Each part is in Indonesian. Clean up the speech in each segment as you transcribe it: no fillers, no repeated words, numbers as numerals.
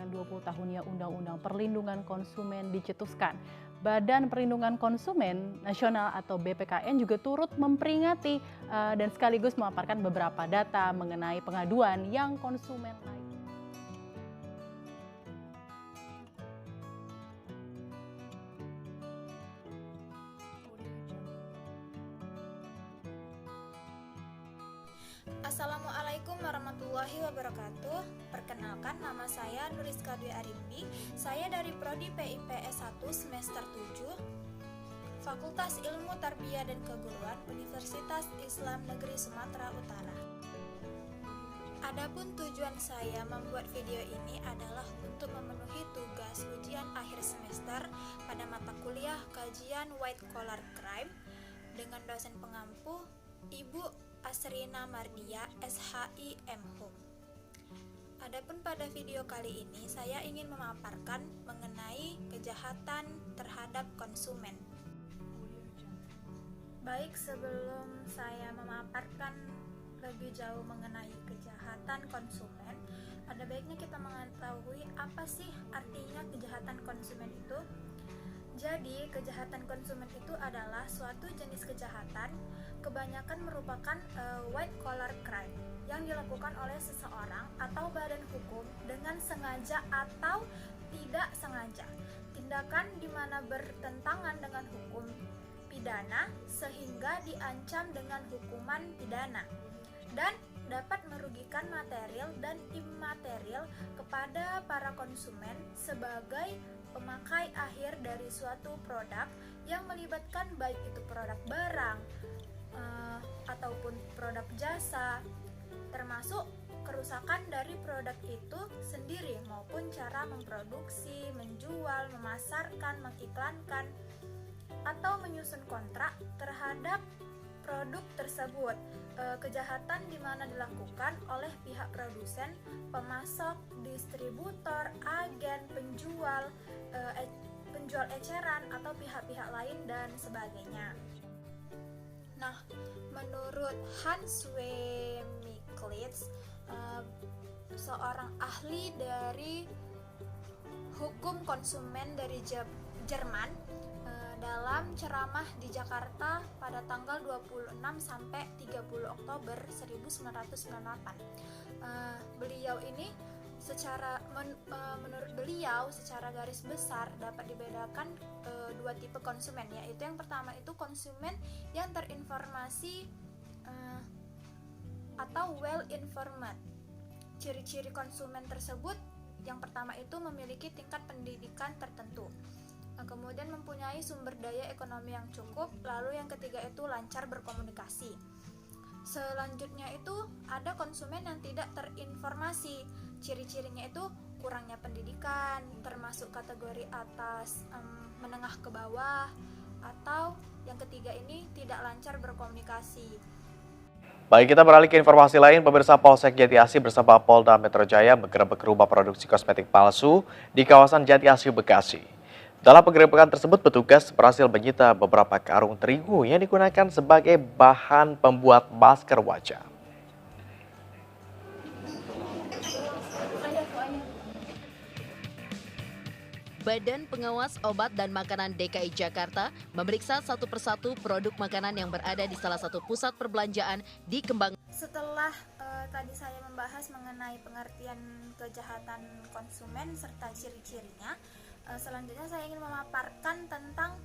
peringatan 20 tahunnya Undang-Undang Perlindungan Konsumen dicetuskan, Badan Perlindungan Konsumen Nasional atau BPKN juga turut memperingati dan sekaligus memaparkan beberapa data mengenai pengaduan yang konsumen lain. Assalamualaikum warahmatullahi wabarakatuh. Perkenalkan, nama saya Nuriska Dwi Arimbi. Saya dari Prodi PIP S1 semester 7, Fakultas Ilmu Tarbiyah dan Keguruan, Universitas Islam Negeri Sumatera Utara. Adapun tujuan saya membuat video ini adalah untuk memenuhi tugas ujian akhir semester pada mata kuliah kajian White Collar Crime dengan dosen pengampu Ibu Asrina Mardia, SHI M.Hum. Adapun pada video kali ini saya ingin memaparkan mengenai kejahatan terhadap konsumen. Baik, sebelum saya memaparkan lebih jauh mengenai kejahatan konsumen, ada baiknya kita mengetahui apa sih artinya kejahatan konsumen itu. Jadi, kejahatan konsumen itu adalah suatu jenis kejahatan, kebanyakan merupakan white collar crime yang dilakukan oleh seseorang atau badan hukum dengan sengaja atau tidak sengaja. Tindakan di mana bertentangan dengan hukum pidana sehingga diancam dengan hukuman pidana dan dapat merugikan material dan imaterial kepada para konsumen sebagai pemakai akhir dari suatu produk yang melibatkan baik itu produk barang ataupun produk jasa, termasuk kerusakan dari produk itu sendiri maupun cara memproduksi, menjual, memasarkan, mengiklankan, atau menyusun kontrak terhadap produk tersebut. Kejahatan di mana dilakukan oleh pihak produsen, pemasok, distributor, agen, penjual eceran atau pihak-pihak lain dan sebagainya. Nah, menurut Hans W. Miklitz, seorang ahli dari hukum konsumen dari Jerman, dalam ceramah di Jakarta pada tanggal 26 sampai 30 Oktober 1998. Beliau ini menurut beliau secara garis besar dapat dibedakan dua tipe konsumen, yaitu yang pertama itu konsumen yang terinformasi atau well informed. Ciri-ciri konsumen tersebut yang pertama itu memiliki tingkat pendidikan tertentu, kemudian mempunyai sumber daya ekonomi yang cukup, lalu yang ketiga itu lancar berkomunikasi. Selanjutnya itu ada konsumen yang tidak terinformasi. Ciri-cirinya itu kurangnya pendidikan, termasuk kategori atas menengah ke bawah, atau yang ketiga ini tidak lancar berkomunikasi. Baik, kita beralih ke informasi lain. Pemirsa, Polsek Jati Asih bersama Polda Metro Jaya menggerebek rumah produksi kosmetik palsu di kawasan Jati Asih, Bekasi. Dalam penggerebekan tersebut, petugas berhasil menyita beberapa karung terigu yang digunakan sebagai bahan pembuat masker wajah. Badan Pengawas Obat dan Makanan DKI Jakarta memeriksa satu persatu produk makanan yang berada di salah satu pusat perbelanjaan di Kembang. Setelah tadi saya membahas mengenai pengertian kejahatan konsumen serta ciri-cirinya, selanjutnya saya ingin memaparkan tentang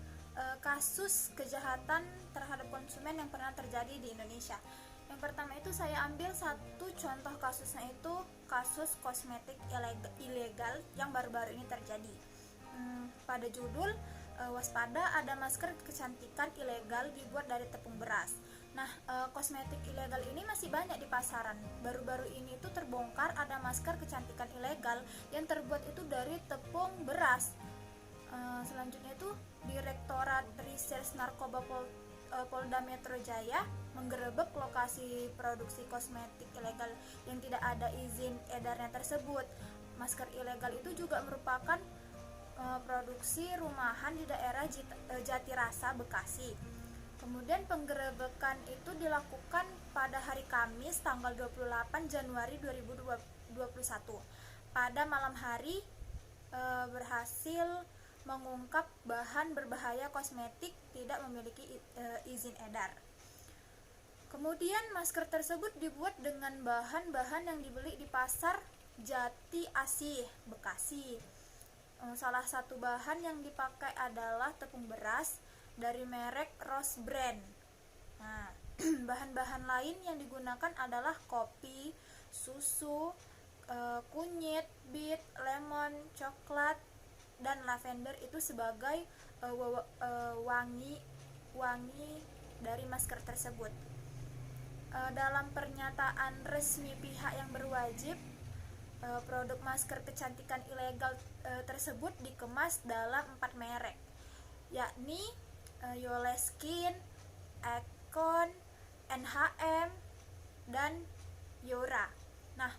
kasus kejahatan terhadap konsumen yang pernah terjadi di Indonesia. Yang pertama itu saya ambil satu contoh kasusnya, itu kasus kosmetik ilegal yang baru-baru ini terjadi. Pada judul waspada, ada masker kecantikan ilegal dibuat dari tepung beras. Nah, kosmetik ilegal ini masih banyak di pasaran. Baru-baru ini itu terbongkar ada masker kecantikan ilegal yang terbuat itu dari tepung beras. Selanjutnya itu Direktorat Reserse Narkoba Polda Metro Jaya menggerebek lokasi produksi kosmetik ilegal yang tidak ada izin edarnya tersebut. Masker ilegal itu juga merupakan produksi rumahan di daerah Jatirasa, Bekasi. Kemudian penggerebekan itu dilakukan pada hari Kamis tanggal 28 Januari 2021 pada malam hari berhasil mengungkap bahan berbahaya kosmetik tidak memiliki izin edar. Kemudian masker tersebut dibuat dengan bahan-bahan yang dibeli di pasar Jati Asih, Bekasi. Salah satu bahan yang dipakai adalah tepung beras dari merek Rose Brand. Nah, bahan-bahan lain yang digunakan adalah kopi, susu, kunyit, bit, lemon, coklat, dan lavender itu sebagai wangi dari masker tersebut. Dalam pernyataan resmi pihak yang berwajib, produk masker kecantikan ilegal tersebut dikemas dalam 4 merek, yakni Yoleskin, Econ, NHM, dan Yora. Nah,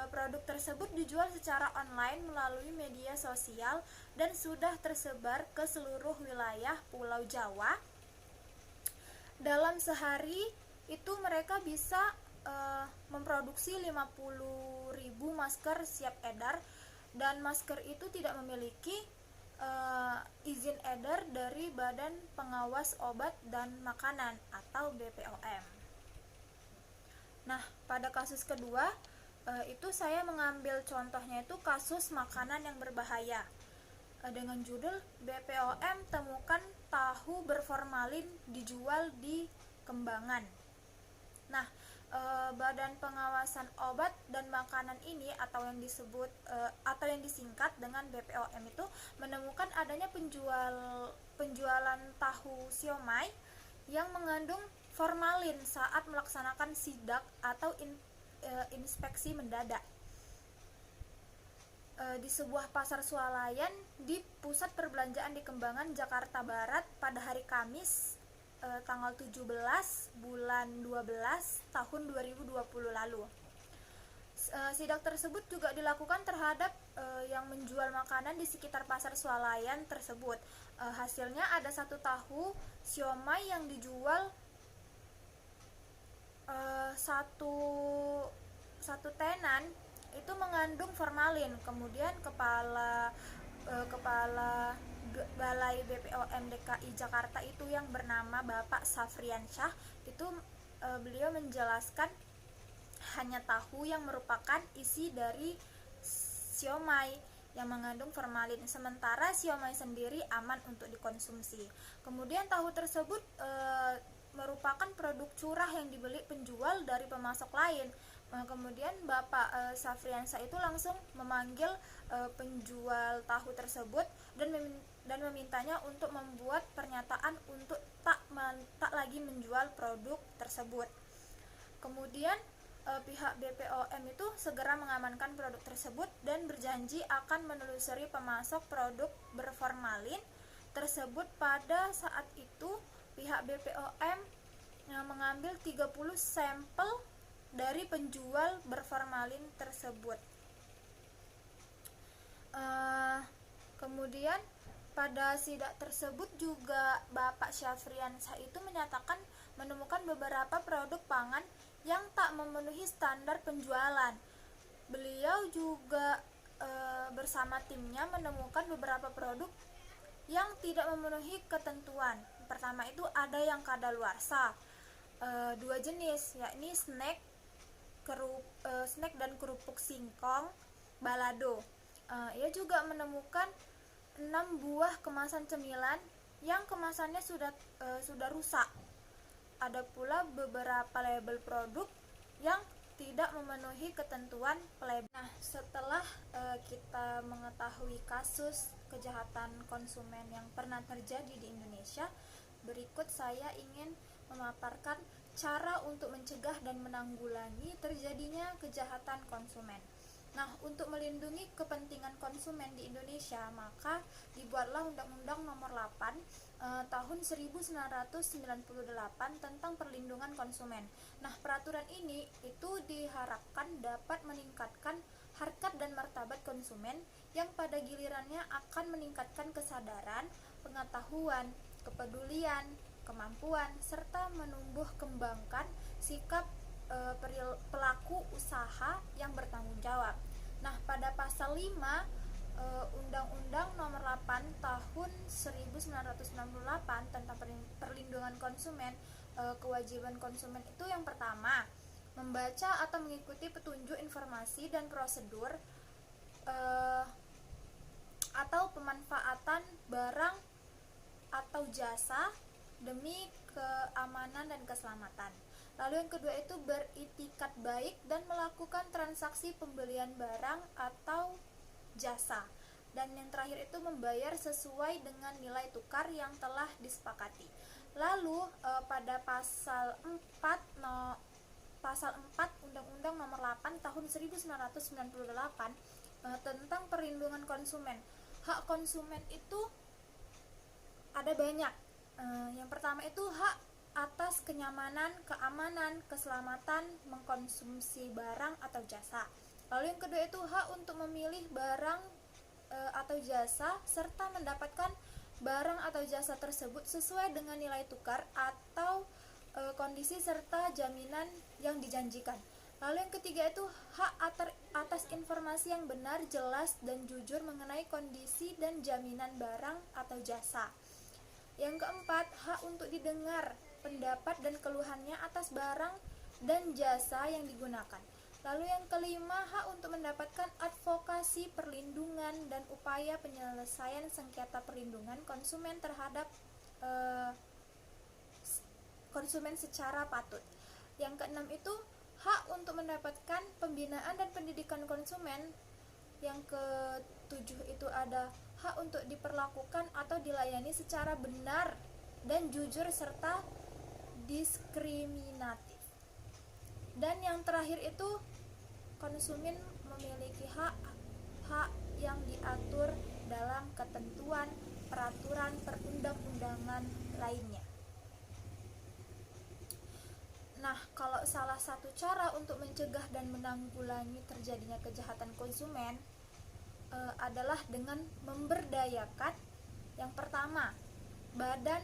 produk tersebut dijual secara online melalui media sosial dan sudah tersebar ke seluruh wilayah Pulau Jawa. Dalam sehari itu mereka bisa memproduksi 50.000 masker siap edar, dan masker itu tidak memiliki izin edar dari Badan Pengawas Obat dan Makanan atau BPOM. Nah, pada kasus kedua itu saya mengambil contohnya itu kasus makanan yang berbahaya dengan judul BPOM temukan tahu berformalin dijual di Kembangan. Nah, Badan Pengawasan Obat dan Makanan ini atau yang disingkat dengan BPOM itu menemukan adanya penjualan tahu siomay yang mengandung formalin saat melaksanakan sidak atau inspeksi mendadak di sebuah pasar swalayan di pusat perbelanjaan di Kembangan, Jakarta Barat pada hari Kamis tanggal 17 bulan 12 tahun 2020 lalu. Sidak tersebut juga dilakukan terhadap yang menjual makanan di sekitar pasar swalayan tersebut. Hasilnya ada 1 tahu siomay yang dijual satu tenan itu mengandung formalin. Kemudian kepala Balai BPOM DKI Jakarta itu yang bernama Bapak Safriansyah itu beliau menjelaskan hanya tahu yang merupakan isi dari siomay yang mengandung formalin, sementara siomay sendiri aman untuk dikonsumsi. Kemudian tahu tersebut merupakan produk curah yang dibeli penjual dari pemasok lain. Kemudian Bapak Safriansyah itu langsung memanggil penjual tahu tersebut dan memintanya untuk membuat pernyataan untuk tak lagi menjual produk tersebut. Kemudian pihak BPOM itu segera mengamankan produk tersebut dan berjanji akan menelusuri pemasok produk berformalin tersebut. Pada saat itu pihak BPOM mengambil 30 sampel dari penjual berformalin tersebut. Kemudian pada sidak tersebut juga Bapak Syafriansyah itu menyatakan menemukan beberapa produk pangan yang tak memenuhi standar penjualan. Beliau juga bersama timnya menemukan beberapa produk yang tidak memenuhi ketentuan. Pertama itu ada yang kadaluarsa, 2 jenis, yakni snack dan kerupuk singkong balado. Ia juga menemukan 6 buah kemasan cemilan yang kemasannya sudah rusak. Ada pula beberapa label produk yang tidak memenuhi ketentuan label. Nah, setelah kita mengetahui kasus kejahatan konsumen yang pernah terjadi di Indonesia, berikut saya ingin memaparkan cara untuk mencegah dan menanggulangi terjadinya kejahatan konsumen. Nah, untuk melindungi kepentingan konsumen di Indonesia, maka dibuatlah Undang-Undang Nomor 8 tahun 1998 tentang perlindungan konsumen. Nah, peraturan ini itu diharapkan dapat meningkatkan harkat dan martabat konsumen yang pada gilirannya akan meningkatkan kesadaran, pengetahuan, kepedulian, kemampuan, serta menumbuh kembangkan sikap pelaku usaha yang bertanggung jawab. Nah, pada pasal 5 Undang-Undang Nomor 8 Tahun 1968 tentang perlindungan konsumen. Kewajiban konsumen itu yang pertama, membaca atau mengikuti petunjuk informasi dan prosedur atau pemanfaatan barang atau jasa demi keamanan dan keselamatan. Lalu yang kedua itu beritikat baik dan melakukan transaksi pembelian barang atau jasa. Dan yang terakhir itu membayar sesuai dengan nilai tukar yang telah disepakati. Lalu pada pasal 4 Undang-Undang Nomor 8 Tahun 1998 tentang perlindungan konsumen. Hak konsumen itu ada banyak. Yang pertama itu hak atas kenyamanan, keamanan, keselamatan mengkonsumsi barang atau jasa. Lalu yang kedua itu hak untuk memilih barang atau jasa serta mendapatkan barang atau jasa tersebut sesuai dengan nilai tukar atau kondisi serta jaminan yang dijanjikan. Lalu yang ketiga itu hak atas informasi yang benar, jelas, dan jujur mengenai kondisi dan jaminan barang atau jasa. Yang keempat, hak untuk didengar pendapat dan keluhannya atas barang dan jasa yang digunakan. Lalu yang kelima, hak untuk mendapatkan advokasi perlindungan dan upaya penyelesaian sengketa perlindungan konsumen terhadap konsumen secara patut. Yang keenam itu hak untuk mendapatkan pembinaan dan pendidikan konsumen. Yang ketujuh itu ada hak untuk diperlakukan atau dilayani secara benar dan jujur serta diskriminatif. Dan yang terakhir itu konsumen memiliki hak yang diatur dalam ketentuan peraturan perundang-undangan lainnya. Nah, kalau salah satu cara untuk mencegah dan menanggulangi terjadinya kejahatan konsumen adalah dengan memberdayakan yang pertama, Badan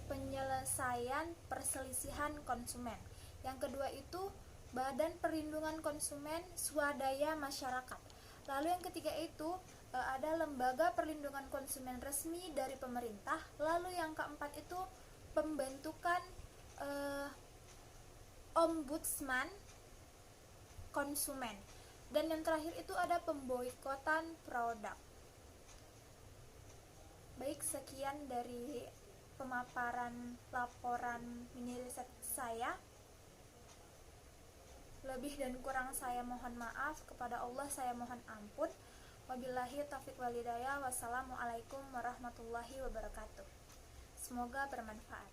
Penyelesaian Perselisihan Konsumen. Yang kedua itu Badan Perlindungan Konsumen Swadaya Masyarakat. Lalu yang ketiga itu ada lembaga perlindungan konsumen resmi dari pemerintah. Lalu yang keempat itu pembentukan ombudsman konsumen. Dan yang terakhir itu ada pemboikotan produk. Baik, sekian dari pemaparan laporan mini riset saya. Lebih dan kurang saya mohon maaf, kepada Allah saya mohon ampun. Wabillahi taufiq walhidayah. Wassalamualaikum warahmatullahi wabarakatuh. Semoga bermanfaat.